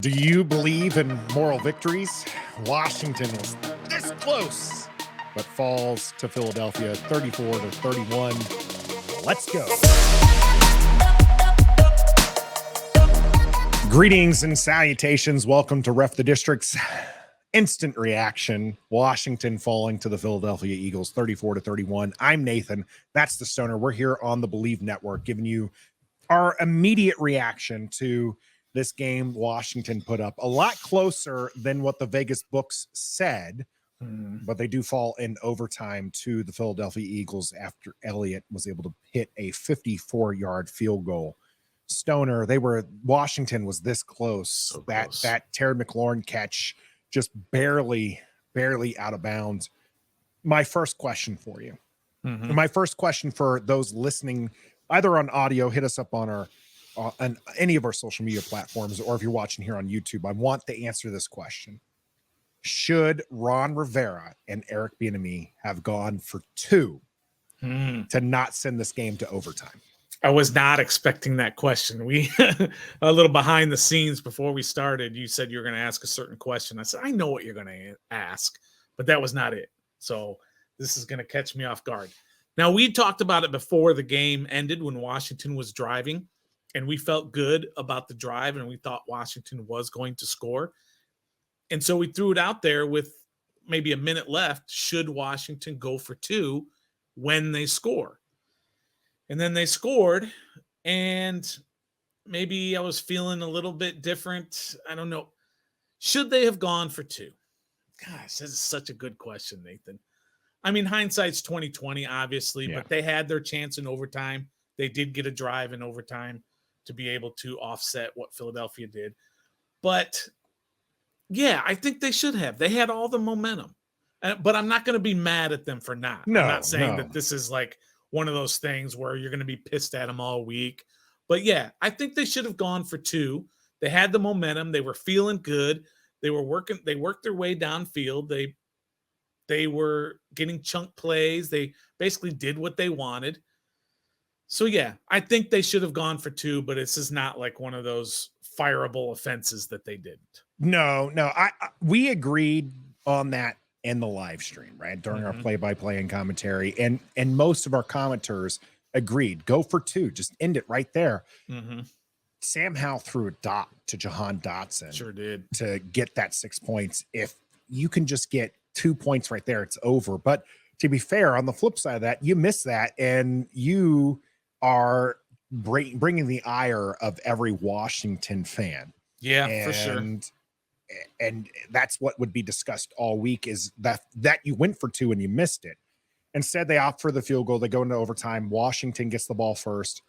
Do you believe in moral victories? Washington was this close, but falls to Philadelphia 34-31. Let's go. Greetings and salutations. Welcome to Ref the District's instant reaction. Washington falling to the Philadelphia Eagles 34-31. I'm Nathan. That's the Stoner. We're here on the Believe Network giving you our immediate reaction to this game Washington put up. A lot closer than what the Vegas books said, but they do fall in overtime to the Philadelphia Eagles after Elliott was able to hit a 54-yard field goal. Stoner, Washington was this close. So that close. That Terry McLaurin catch just barely out of bounds. My first question for you. My first question for those listening, either on audio, hit us up on our on any of our social media platforms, or if you're watching here on YouTube, I want to answer this question. Should Ron Rivera and Eric Bieniemy have gone for two to not send this game to overtime? I was not expecting that question. We a little behind the scenes before we started, you said you were going to ask a certain question. I said, I know what you're going to ask, but that was not it. So this is going to catch me off guard. Now, we talked about it before the game ended when Washington was driving, and we felt good about the drive, and we thought Washington was going to score. And so we threw it out there with maybe a minute left. Should Washington go for two when they score? And then they scored, and maybe I was feeling a little bit different. I don't know. Should they have gone for two? Gosh, this is such a good question, Nathan. I mean, hindsight's 20/20, obviously, but they had their chance in overtime. They did get a drive in overtime to be able to offset what Philadelphia did. But, yeah, I think they should have. They had all the momentum. But I'm not going to be mad at them for not. I'm not saying that this is like one of those things where you're going to be pissed at them all week. But, yeah, I think they should have gone for two. They had the momentum. They were feeling good. They were working. They worked their way downfield. They were getting chunk plays. They basically did what they wanted. So, yeah, I think they should have gone for two, but this is not like one of those fireable offenses that they didn't. No. We agreed on that in the live stream, right? During our play-by-play and commentary. And most of our commenters agreed. Go for two. Just end it right there. Sam Howell threw a dot to Jahan Dotson. Sure did. To get that 6 points. If you can just get 2 points right there, it's over. But to be fair, on the flip side of that, you miss that, and you are bringing the ire of every Washington fan. Yeah, for sure. And that's what would be discussed all week, is that you went for two and you missed it. Instead, they opt for the field goal. They go into overtime. Washington gets the ball first.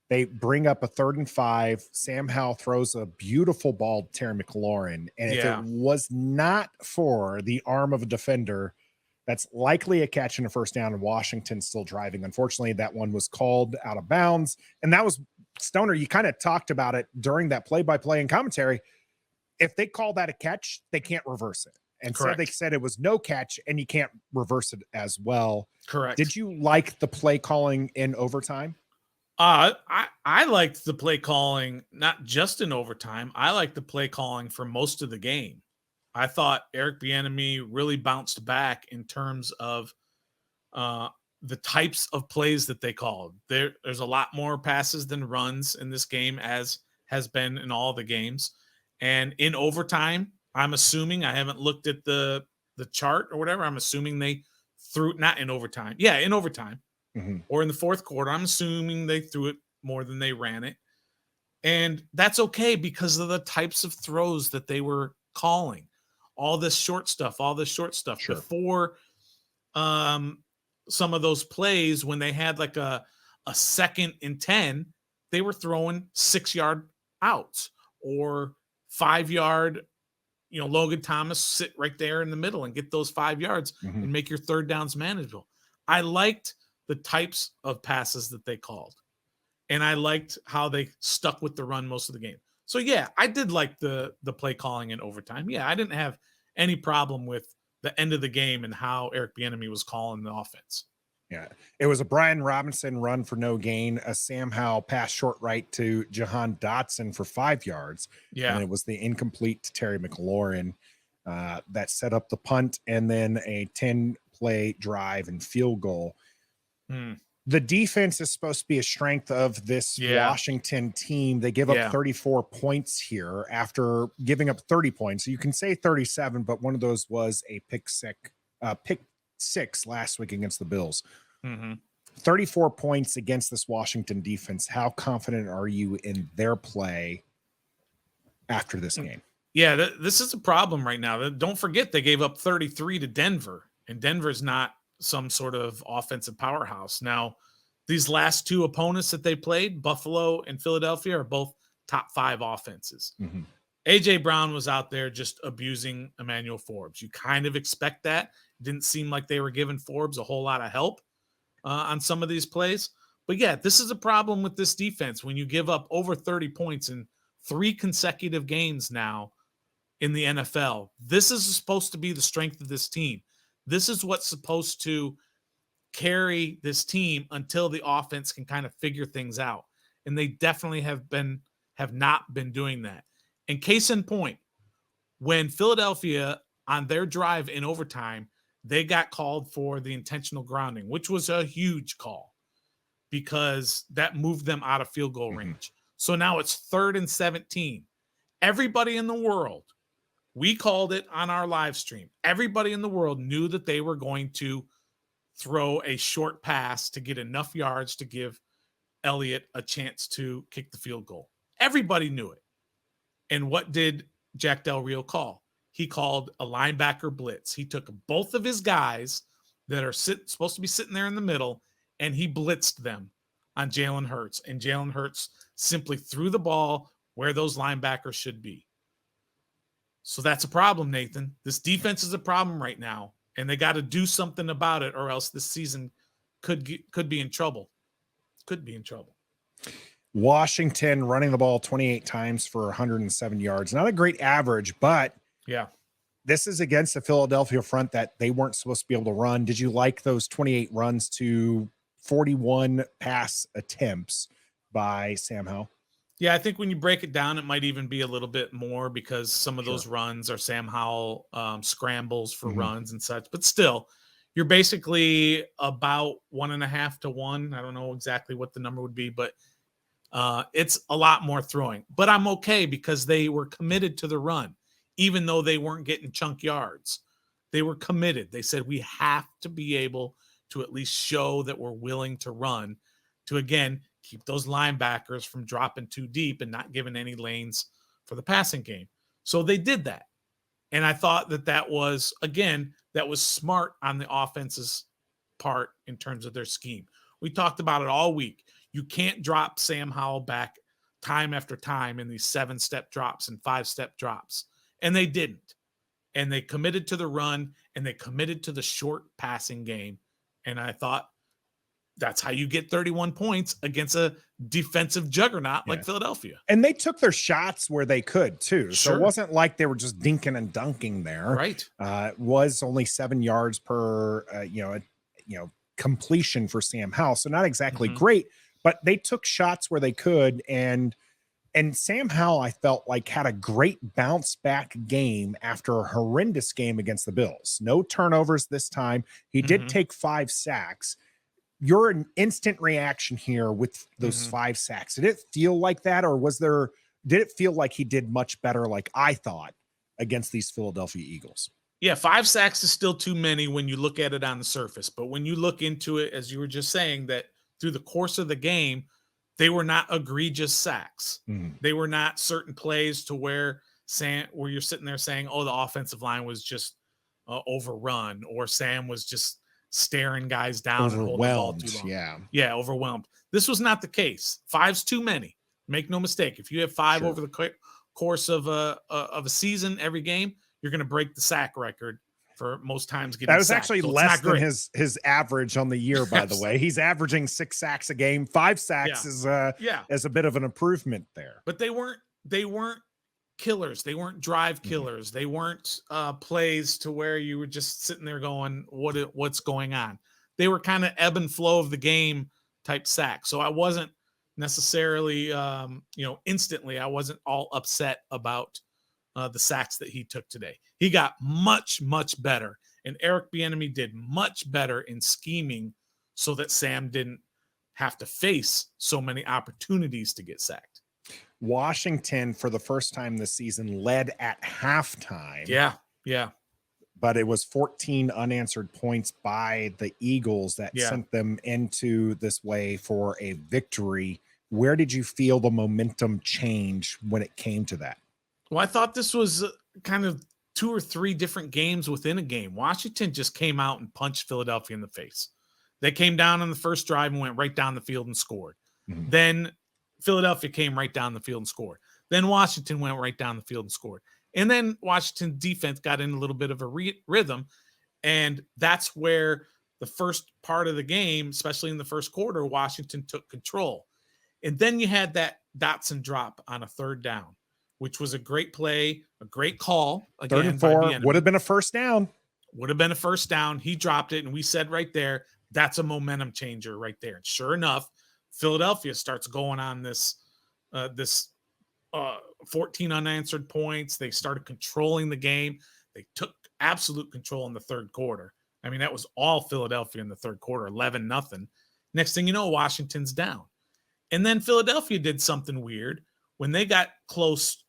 They bring up a 3rd and 5. Sam Howell throws a beautiful ball to Terry McLaurin. And if it was not for the arm of a defender, that's likely a catch and a first down, and Washington still driving. Unfortunately, that one was called out of bounds. And that was, Stoner, you kind of talked about it during that play-by-play and commentary. If they call that a catch, they can't reverse it. And so they said it was no catch, and you can't reverse it as well. Correct. Did you like the play calling in overtime? I liked the play calling, not just in overtime. I liked the play calling for most of the game. I thought Eric Bieniemy really bounced back in terms of the types of plays that they called. There's a lot more passes than runs in this game, as has been in all the games. And in overtime, I'm assuming, I haven't looked at the chart or whatever, I'm assuming they threw, not in overtime. Yeah, in overtime. Or in the fourth quarter, I'm assuming they threw it more than they ran it. And that's okay because of the types of throws that they were calling. All this short stuff. Sure. Before some of those plays, when they had like a 2nd and 10, they were throwing 6-yard outs or 5-yard, Logan Thomas sit right there in the middle and get those 5 yards and make your third downs manageable. I liked the types of passes that they called, and I liked how they stuck with the run most of the game. So, yeah, I did like the play calling in overtime. Yeah, I didn't have any problem with the end of the game and how Eric Bieniemy was calling the offense. Yeah. It was a Brian Robinson run for no gain, a Sam Howell pass short right to Jahan Dotson for 5 yards. And Yeah. then it was the incomplete to Terry McLaurin that set up the punt, and then a 10-play drive and field goal. The defense is supposed to be a strength of this Washington team. They give up 34 points here after giving up 30 points. So you can say 37, but one of those was a pick six last week against the Bills. 34 points against this Washington defense. How confident are you in their play after this game? Yeah, this is a problem right now. Don't forget they gave up 33 to Denver, and Denver's not some sort of offensive powerhouse. Now, these last two opponents that they played, Buffalo and Philadelphia, are both top 5 offenses. A.J. Brown was out there just abusing Emmanuel Forbes. You kind of expect that. It didn't seem like they were giving Forbes a whole lot of help on some of these plays. But yeah, this is a problem with this defense when you give up over 30 points in 3 consecutive games now in the NFL. This is supposed to be the strength of this team. This is what's supposed to carry this team until the offense can kind of figure things out. And they definitely have not been doing that. And case in point, when Philadelphia on their drive in overtime, they got called for the intentional grounding, which was a huge call because that moved them out of field goal range. So now it's 3rd and 17. Everybody in the world, we called it on our live stream. Everybody in the world knew that they were going to throw a short pass to get enough yards to give Elliott a chance to kick the field goal. Everybody knew it. And what did Jack Del Rio call? He called a linebacker blitz. He took both of his guys that are supposed to be sitting there in the middle, and he blitzed them on Jalen Hurts. And Jalen Hurts simply threw the ball where those linebackers should be. So that's a problem, Nathan. This defense is a problem right now, and they got to do something about it, or else this season could be in trouble. Could be in trouble. Washington running the ball 28 times for 107 yards. Not a great average, but yeah, this is against the Philadelphia front that they weren't supposed to be able to run. Did you like those 28 runs to 41 pass attempts by Sam Howell? Yeah, I think when you break it down, it might even be a little bit more because some of those runs are Sam Howell scrambles for runs and such. But still, you're basically about 1.5 to 1. I don't know exactly what the number would be, but it's a lot more throwing. But I'm okay because they were committed to the run, even though they weren't getting chunk yards. They were committed. They said we have to be able to at least show that we're willing to run to, again, keep those linebackers from dropping too deep and not giving any lanes for the passing game. So they did that. And I thought that was, again, that was smart on the offense's part in terms of their scheme. We talked about it all week. You can't drop Sam Howell back time after time in these 7-step drops and 5-step drops. And they didn't. And they committed to the run, and they committed to the short passing game. And I thought, that's how you get 31 points against a defensive juggernaut like Philadelphia. And they took their shots where they could too. So it wasn't like they were just dinking and dunking there. Right. It was only 7 yards per, completion for Sam Howell. So not exactly great, but they took shots where they could. And Sam Howell, I felt like, had a great bounce back game after a horrendous game against the Bills. No turnovers this time. He did take 5 sacks. Your instant reaction here with those 5 sacks, did it feel like that, or did it feel like he did much better, like I thought, against these Philadelphia Eagles? Yeah, 5 sacks is still too many when you look at it on the surface. But when you look into it, as you were just saying, that through the course of the game, they were not egregious sacks. They were not certain plays to where you're sitting there saying, oh, the offensive line was just overrun, or Sam was just staring guys down and holding the ball too long. Yeah, overwhelmed. This was not the case. 5's too many. Make no mistake. If you have 5 over the course of a season, every game, you're going to break the sack record for most times getting that was sacked. actually so less than his average on the year, by the way. He's averaging 6 sacks a game. 5 sacks is a bit of an improvement there. But they weren't killers. They weren't drive killers. They weren't plays to where you were just sitting there going, what's going on? they were kind of ebb and flow of the game type sacks. So I wasn't necessarily, instantly, I wasn't all upset about the sacks that he took today. He got much, much better. And Eric Bieniemy did much better in scheming so that Sam didn't have to face so many opportunities to get sacked. Washington, for the first time this season, led at halftime. Yeah. But it was 14 unanswered points by the Eagles that sent them into this way for a victory. Where did you feel the momentum change when it came to that? Well, I thought this was kind of 2 or 3 different games within a game. Washington just came out and punched Philadelphia in the face. They came down on the first drive and went right down the field and scored. Mm-hmm. Then Philadelphia came right down the field and scored. Then Washington went right down the field and scored. And then Washington defense got in a little bit of a rhythm. And that's where the first part of the game, especially in the first quarter, Washington took control. And then you had that Dotson drop on a 3rd down, which was a great play, a great call. Again, 3rd and 4 would have been a first down. Would have been a first down. He dropped it, and we said right there, that's a momentum changer right there. And sure enough, Philadelphia starts going on this 14 unanswered points. They started controlling the game. They took absolute control in the 3rd quarter. I mean, that was all Philadelphia in the 3rd quarter, 11-0. Next thing you know, Washington's down. And then Philadelphia did something weird when they got close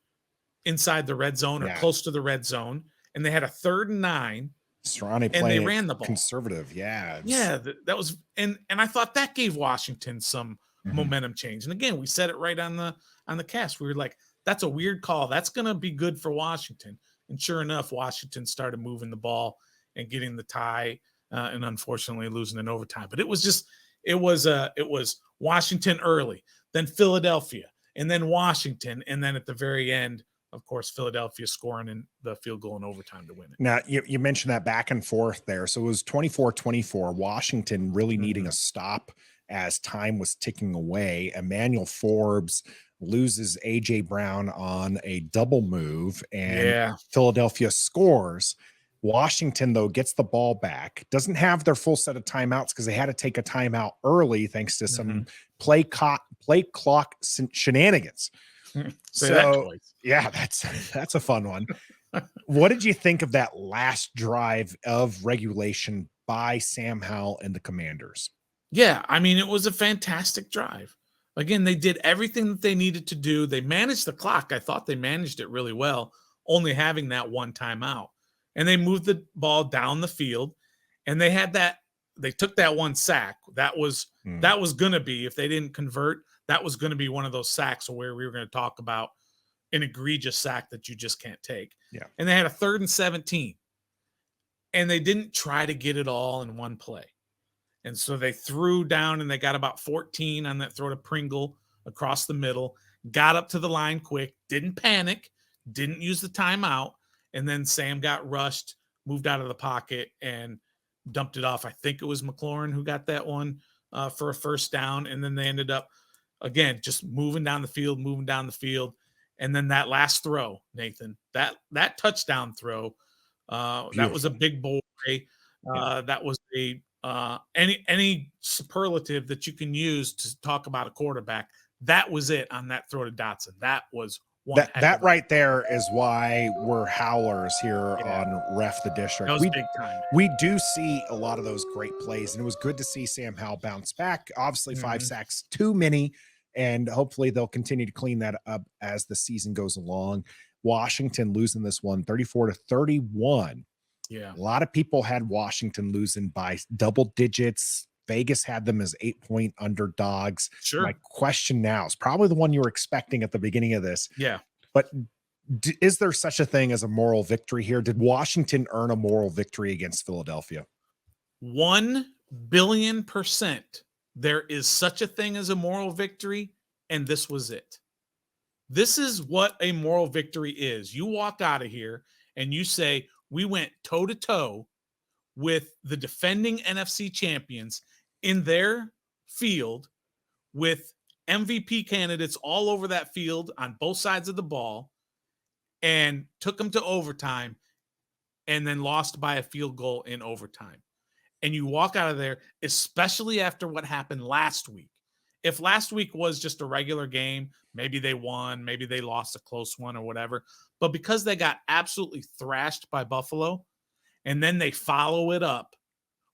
inside the red zone or close to the red zone, and they had a 3rd and 9. Serrani and they ran the ball conservative. Yeah. That was, and I thought that gave Washington some momentum change. And again, we said it right on the cast. We were like, that's a weird call. That's going to be good for Washington. And sure enough, Washington started moving the ball and getting the tie, and unfortunately losing in overtime. But it was Washington early, then Philadelphia, and then Washington, and then at the very end, of course, Philadelphia scoring in the field goal in overtime to win it. Now, you mentioned that back and forth there. So it was 24-24, Washington really needing a stop as time was ticking away. Emmanuel Forbes loses A.J. Brown on a double move, and Philadelphia scores. Washington, though, gets the ball back, doesn't have their full set of timeouts because they had to take a timeout early thanks to some play clock shenanigans. So yeah, that's a fun one. What did you think of that last drive of regulation by Sam Howell and the Commanders? Yeah, I mean, it was a fantastic drive. Again, they did everything that they needed to do. They managed the clock. I thought they managed it really well, only having that one timeout. And they moved the ball down the field, and they took that one sack. That was going to be, if they didn't convert, that was going to be one of those sacks where we were going to talk about an egregious sack that you just can't take. Yeah. And they had a 3rd and 17, and they didn't try to get it all in one play. And so they threw down, and they got about 14 on that throw to Pringle across the middle, got up to the line quick, didn't panic, didn't use the timeout. And then Sam got rushed, moved out of the pocket, and dumped it off. I think it was McLaurin who got that one for a first down. And then they ended up, again, just moving down the field. And then that last throw, Nathan, that touchdown throw, that was a big boy. That was any superlative that you can use to talk about a quarterback. That was it on that throw to Dotson. That was that right there is why we're howlers here on Ref the District. That was big time. We do see a lot of those great plays, and it was good to see Sam Howell bounce back. Obviously, 5 sacks too many, and hopefully they'll continue to clean that up as the season goes along. Washington losing this one 34-31. Yeah. A lot of people had Washington losing by double digits. Vegas had them as 8-point underdogs. Sure. My question now is probably the one you were expecting at the beginning of this. Yeah. But is there such a thing as a moral victory here? Did Washington earn a moral victory against Philadelphia? 1,000,000,000%. There is such a thing as a moral victory, and this was it. This is what a moral victory is. You walk out of here and you say, we went toe-to-toe with the defending NFC champions in their field with MVP candidates all over that field on both sides of the ball, and took them to overtime and then lost by a field goal in overtime. and you walk out of there, especially after what happened last week. If last week was just a regular game, maybe they won, maybe they lost a close one or whatever. But because they got absolutely thrashed by Buffalo, and then they follow it up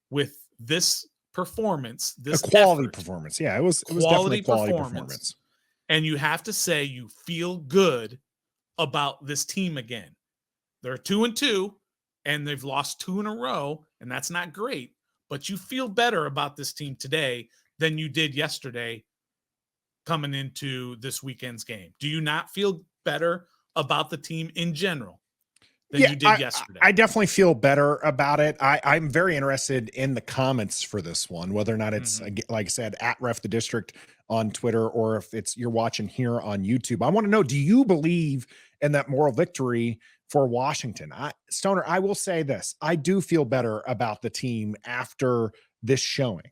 with this performance, this a quality effort, performance. Yeah, it was definitely a quality performance. And you have to say you feel good about this team again. They're 2-2, and they've lost 2 in a row, and that's not great. But you feel better about this team today than you did yesterday coming into this weekend's game. Do you not feel better about the team in general than you did yesterday? I definitely feel better about it. I'm very interested in the comments for this one, whether or not it's, like I said, at Ref the District on Twitter, or if it's you're watching here on YouTube. I want to know, do you believe in that moral victory for Washington? Stoner, I will say this. I do feel better about the team after this showing.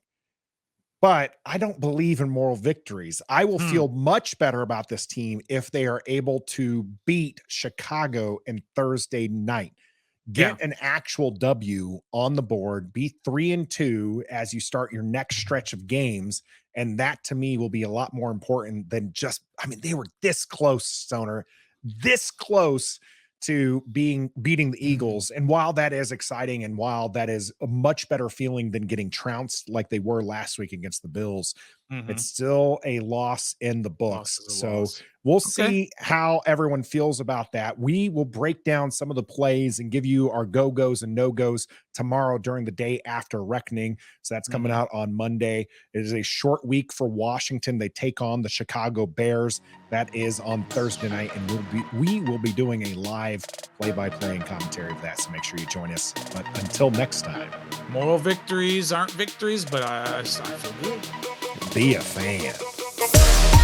But I don't believe in moral victories. I will feel much better about this team if they are able to beat Chicago in Thursday night. Get an actual W on the board, be 3-2 as you start your next stretch of games. And that to me will be a lot more important than just, I mean, they were this close, Stoner, this close to beating the Eagles. And while that is exciting, and while that is a much better feeling than getting trounced like they were last week against the Bills, it's still a loss in the books. So we'll see how everyone feels about that. We will break down some of the plays and give you our go-goes and no-goes tomorrow during the day after reckoning. So that's coming out on Monday. It is a short week for Washington. They take on the Chicago Bears. That is on Thursday night, and we will be doing a live play-by-play and commentary of that. So make sure you join us. But until next time, moral victories aren't victories, but I feel good. Be a fan.